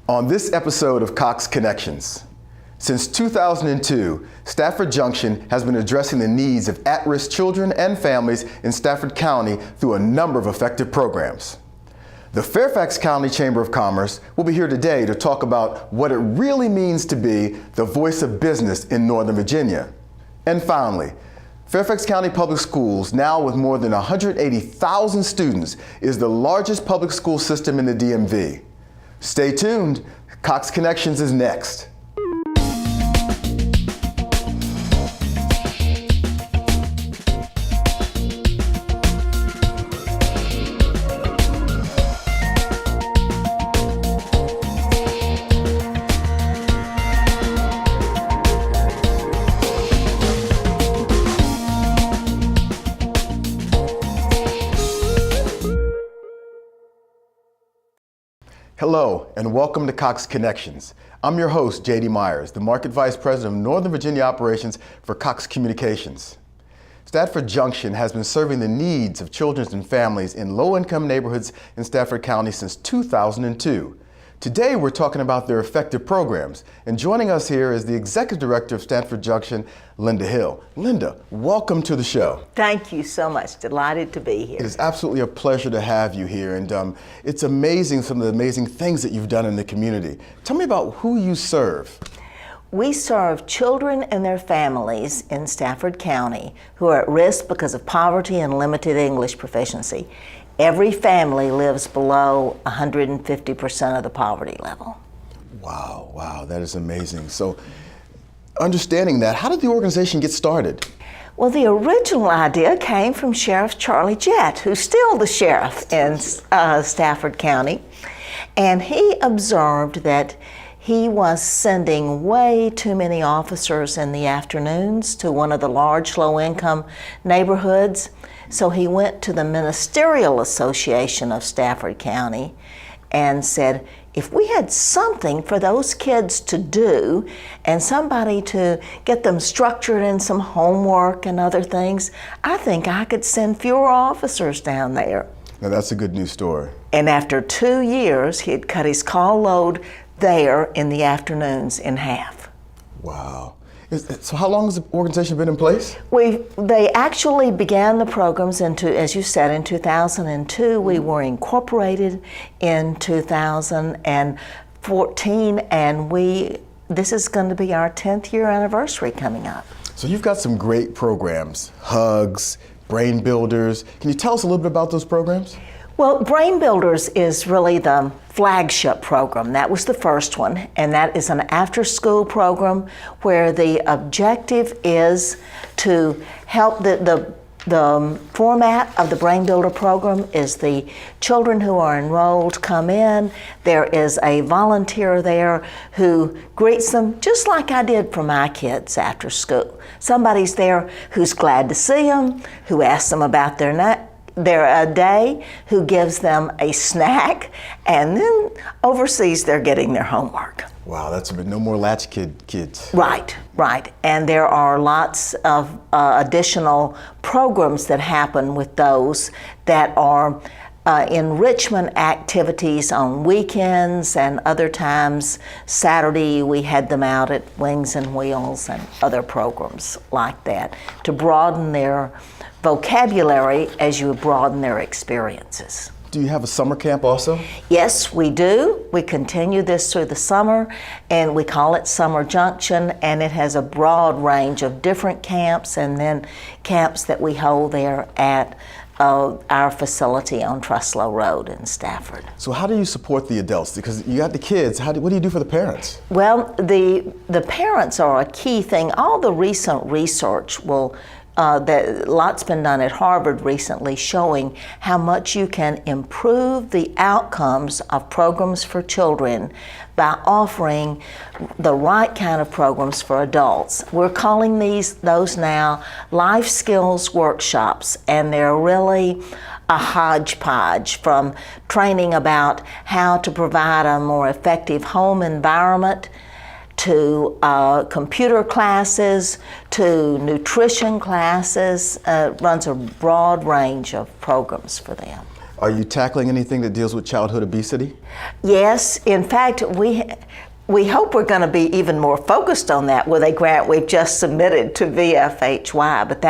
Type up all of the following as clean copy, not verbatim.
On this episode of Cox Connections, since 2002, Stafford Junction has been addressing the needs of at-risk children and families in Stafford County through a number of effective programs. The Fairfax County Chamber of Commerce will be here today to talk about what it really means to be the voice of business in Northern Virginia. And finally, Fairfax County Public Schools, now with more than 180,000 students, is the largest public school system in the DMV. Stay tuned. Cox Connections is next. Hello, and welcome to Cox Connections. I'm your host, J.D. Myers, the Market Vice President of Northern Virginia Operations for Cox Communications. Stafford Junction has been serving the needs of children and families in low-income neighborhoods in Stafford County since 2002. Today, we're talking about their effective programs, and joining us here is the Executive Director of Stafford Junction, Linda Hill. Linda, welcome to the show. Thank you so much. Delighted to be here. It is absolutely a pleasure to have you here, and it's amazing some of the amazing things that you've done in the community. Tell me about who you serve. We serve children and their families in Stafford County who are at risk because of poverty and limited English proficiency. Every family lives below 150% of the poverty level. Wow, that is amazing. So, understanding that, how did the organization get started? Well, the original idea came from Sheriff Charlie Jett, who's still the sheriff in Stafford County, and he observed that he was sending way too many officers in the afternoons to one of the large low-income neighborhoods. So he went to the Ministerial Association of Stafford County and said, if we had something for those kids to do and somebody to get them structured in some homework and other things, I think I could send fewer officers down there. Now that's a good news story. And after 2 years, he had cut his call load there in the afternoons in half. Wow. So how long has the organization been in place? They actually began the programs as you said, in 2002. We were incorporated in 2014, and this is going to be our 10th year anniversary coming up. So you've got some great programs, Hugs, Brain Builders. Can you tell us a little bit about those programs? Well, Brain Builders is really the flagship program. That was the first one, and that is an after-school program where the objective is to help the format of the Brain Builder program is the children who are enrolled come in. There is a volunteer there who greets them just like I did for my kids after school. Somebody's there who's glad to see them, who asks them about their day, who gives them a snack, and then oversees their getting their homework. Wow, that's a bit no more latch kids. Right. And there are lots of additional programs that happen with those that are enrichment activities on weekends and other times. Saturday we had them out at Wings and Wheels and other programs like that to broaden their vocabulary as you broaden their experiences. Do you have a summer camp also? Yes, we do. We continue this through the summer, and we call it Summer Junction, and it has a broad range of different camps and then camps that we hold there at our facility on Truslow Road in Stafford. So how do you support the adults? Because you got the kids, what do you do for the parents? Well, the parents are a key thing. All the recent research lots been done at Harvard recently showing how much you can improve the outcomes of programs for children by offering the right kind of programs for adults. We're calling those now life skills workshops, and they're really a hodgepodge from training about how to provide a more effective home environment to computer classes, to nutrition classes, runs a broad range of programs for them. Are you tackling anything that deals with childhood obesity? Yes, in fact, we hope we're going to be even more focused on that with a grant we've just submitted to VFHY, but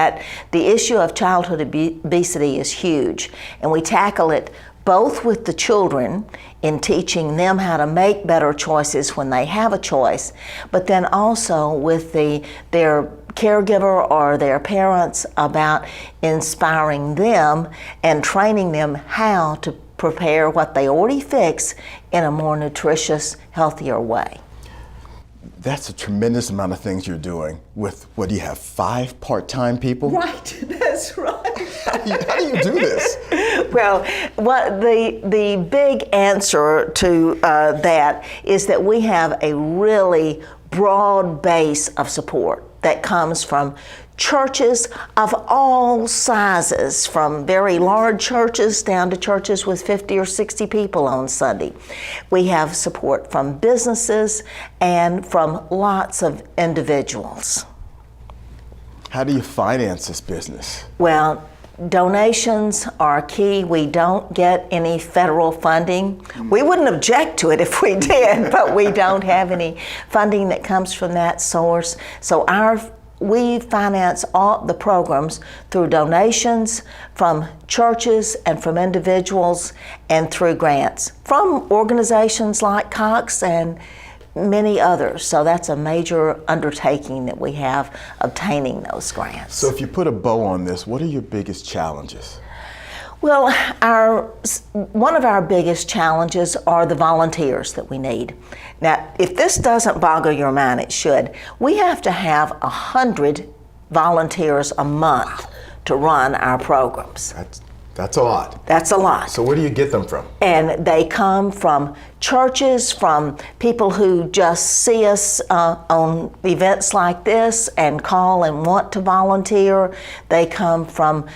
the issue of childhood obesity is huge, and we tackle it both with the children in teaching them how to make better choices when they have a choice, but then also with their caregiver or their parents about inspiring them and training them how to prepare what they already fix in a more nutritious, healthier way. That's a tremendous amount of things you're doing with, what do you have, 5 part-time people? Right, that's right. How do you do this? Well, the big answer to that is that we have a really broad base of support that comes from churches of all sizes, from very large churches down to churches with 50 or 60 people on Sunday. We have support from businesses and from lots of individuals. How do you finance this business? Well, donations are key. We don't get any federal funding. We wouldn't object to it if we did, but we don't have any funding that comes from that source. So we finance all the programs through donations from churches and from individuals and through grants from organizations like Cox and many others. So that's a major undertaking that we have, obtaining those grants. So if you put a bow on this, what are your biggest challenges? Well, one of our biggest challenges are the volunteers that we need. Now, if this doesn't boggle your mind, it should. We have to have 100 volunteers a month to run our programs. That's a lot. That's a lot. So where do you get them from? And they come from churches, from people who just see us on events like this and call and want to volunteer. They come from,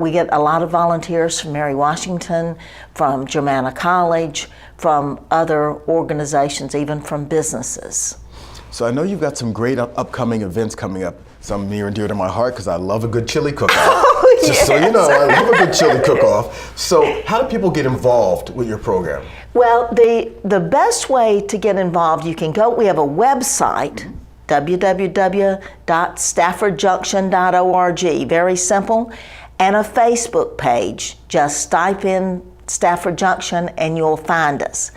we get a lot of volunteers from Mary Washington, from Germanna College, from other organizations, even from businesses. So I know you've got some great upcoming events coming up, some near and dear to my heart because I love a good chili cook-off. Just so you know, I love a good chili cook-off. So how do people get involved with your program? Well, the best way to get involved, you can go, we have a website, www.staffordjunction.org, very simple, and a Facebook page. Just type in Stafford Junction and you'll find us.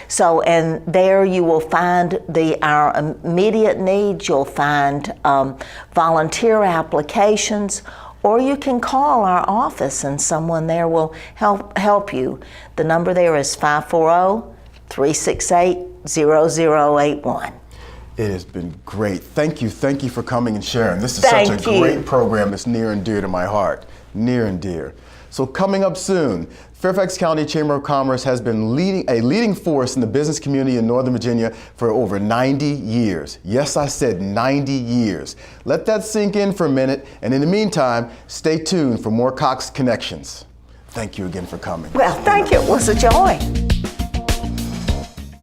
So, and there you will find our immediate needs, you'll find volunteer applications, or you can call our office and someone there will help you. The number there is 540-368-0081. It has been great. Thank you for coming and sharing. This is such a great program that's near and dear to my heart, near and dear. So coming up soon, Fairfax County Chamber of Commerce has been a leading force in the business community in Northern Virginia for over 90 years. Yes, I said 90 years. Let that sink in for a minute, and in the meantime, stay tuned for more Cox Connections. Thank you again for coming. Well, thank you. It was a joy.